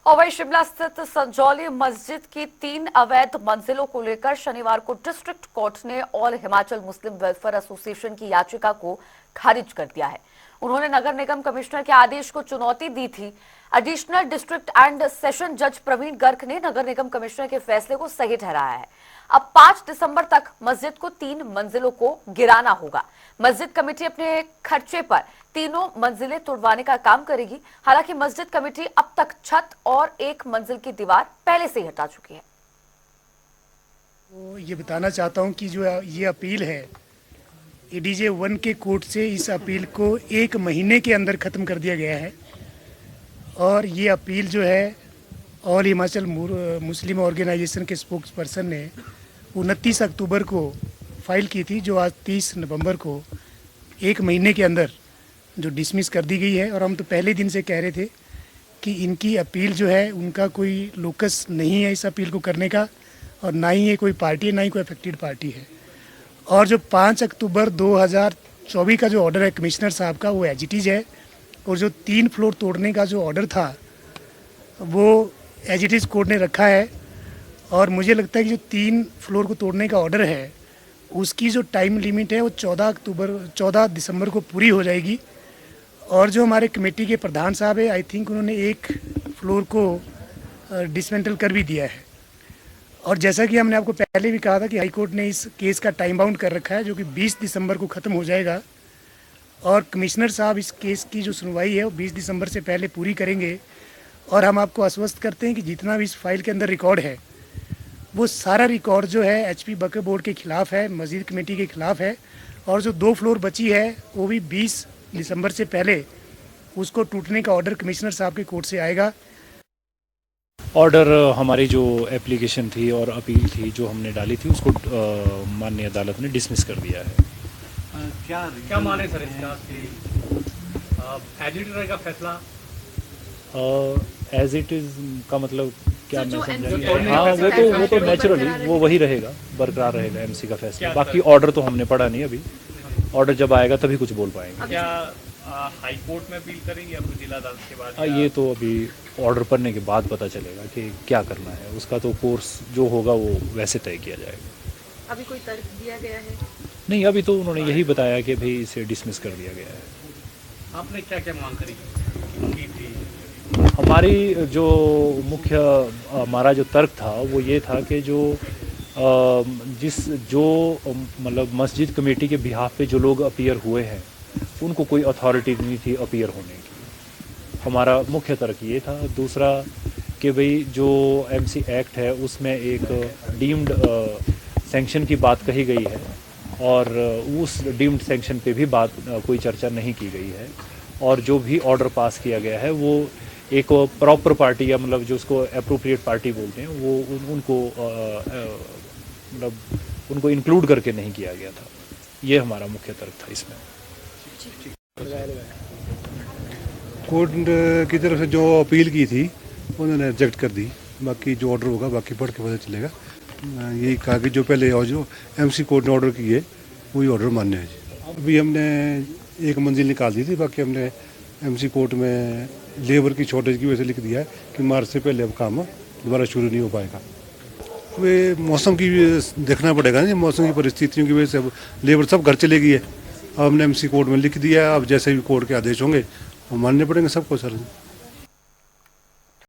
और वहीं शिमला स्थित संजौली मस्जिद की 3 अवैध मंजिलों को लेकर शनिवार को डिस्ट्रिक्ट कोर्ट ने ऑल हिमाचल मुस्लिम वेलफेयर एसोसिएशन की याचिका को खारिज कर दिया है। उन्होंने नगर निगम कमिश्नर के आदेश को चुनौती दी थी। एडिशनल डिस्ट्रिक्ट एंड सेशन जज प्रवीण गर्ग ने नगर निगम कमिश्नर के फैसले को सही ठहराया है। अब 5 दिसंबर तक मस्जिद को 3 मंजिलों को गिराना होगा। मस्जिद कमेटी अपने खर्चे पर तीनों मंजिलें तोड़वाने का काम करेगी। हालांकि मस्जिद कमेटी अब तक छत और 1 मंजिल की दीवार पहले से ही हटा चुकी है। तो ये बताना चाहता हूँ कि जो ये अपील है एडीजे 1 के कोर्ट से, इस अपील को 1 महीने के अंदर ख़त्म कर दिया गया है। और ये अपील जो है ऑल हिमाचल मुस्लिम ऑर्गेनाइजेशन के स्पोक्स पर्सन ने 29 अक्टूबर को फाइल की थी, जो आज 30 नवंबर को 1 महीने के अंदर जो डिसमिस कर दी गई है। और हम तो पहले दिन से कह रहे थे कि इनकी अपील जो है, उनका कोई लोकस नहीं है इस अपील को करने का, और ना ही ये कोई पार्टी है, ना ही कोई अफेक्टेड पार्टी है। और जो 5 अक्टूबर 2024 का जो ऑर्डर है कमिश्नर साहब का, वो एजिटीज है। और जो 3 फ्लोर तोड़ने का जो ऑर्डर था वो एजिटीज कोर्ट ने रखा है। और मुझे लगता है कि जो 3 फ्लोर को तोड़ने का ऑर्डर है उसकी जो टाइम लिमिट है वो 14 दिसंबर को पूरी हो जाएगी। और जो हमारे कमेटी के प्रधान साहब है, आई थिंक उन्होंने 1 फ्लोर को डिसमेंटल कर भी दिया है। और जैसा कि हमने आपको पहले भी कहा था कि हाई कोर्ट ने इस केस का टाइम बाउंड कर रखा है, जो कि 20 दिसंबर को ख़त्म हो जाएगा। और कमिश्नर साहब इस केस की जो सुनवाई है वो 20 दिसंबर से पहले पूरी करेंगे। और हम आपको आश्वस्त करते हैं कि जितना भी इस फाइल के अंदर रिकॉर्ड है वो सारा रिकॉर्ड जो है एचपी वक्फ बोर्ड के खिलाफ है, मस्जिद कमेटी के खिलाफ है। और जो 2 फ्लोर बची है वो भी 20 दिसंबर से पहले उसको टूटने का ऑर्डर कमिश्नर साहब के कोर्ट से आएगा। ऑर्डर हमारी जो एप्लीकेशन थी और अपील थी जो हमने डाली थी उसको माननीय अदालत ने डिसमिस कर दिया है। क्या माने सर इसका एजिटेटर का फैसला? एज इट इज़ का मतलब क्या मैं समझा? हाँ, वो तो नेचुरली वो वही रहेगा, बरकरार रहेगा एमसी का फैसला। बाकी ऑर्डर तो हमने पढ़ा नहीं अभी, ऑर्डर जब आएगा तभी कुछ बोल पाएंगे। क्या हाई कोर्ट में अपील करेंगे या जिला अदालत के बाद? ये तो अभी ऑर्डर पढ़ने के बाद पता चलेगा कि क्या करना है। उसका तो कोर्स जो होगा वो वैसे तय किया जाएगा। अभी कोई तर्क दिया गया है? नहीं, अभी तो उन्होंने यही बताया कि भाई इसे डिसमिस कर दिया गया है। आपने क्या क्या मांग करी थी? हमारी जो मुख्य हमारा जो तर्क था वो ये था कि जो मतलब मस्जिद कमेटी के बिहाफ पे जो लोग अपीयर हुए हैं उनको कोई अथॉरिटी नहीं थी अपीयर होने की। हमारा मुख्य तर्क ये था। दूसरा कि भाई जो एमसी एक्ट है उसमें एक डीम्ड सैंक्शन की बात कही गई है और उस डीम्ड सैंक्शन पे भी कोई चर्चा नहीं की गई है। और जो भी ऑर्डर पास किया गया है वो एक प्रॉपर पार्टी या मतलब जो उसको एप्रोप्रिएट पार्टी बोलते हैं वो मतलब उनको इंक्लूड करके नहीं किया गया था। ये हमारा मुख्य तर्क था इसमें। कोर्ट की तरफ से जो अपील की थी उन्होंने रिजेक्ट कर दी। बाकी जो ऑर्डर होगा बाकी पढ़ के पता चलेगा। यही कहा कि जो पहले और जो एमसी कोर्ट ने ऑर्डर किए वही ऑर्डर मान्य है। अभी हमने 1 मंजिल निकाल दी थी, बाकी हमने एमसी कोर्ट में लेबर की शॉर्टेज की वजह से लिख दिया है कि मार्च से पहले अब काम दोबारा शुरू नहीं हो पाएगा। वे मौसम की देखना पड़ेगा ना, मौसम की परिस्थितियों की वजह से अब लेबर सब घर चले गई है। अब हमने एमसी कोर्ट में लिख दिया है। अब जैसे भी कोर्ट के आदेश होंगे वो मानने पड़ेंगे सबको सर।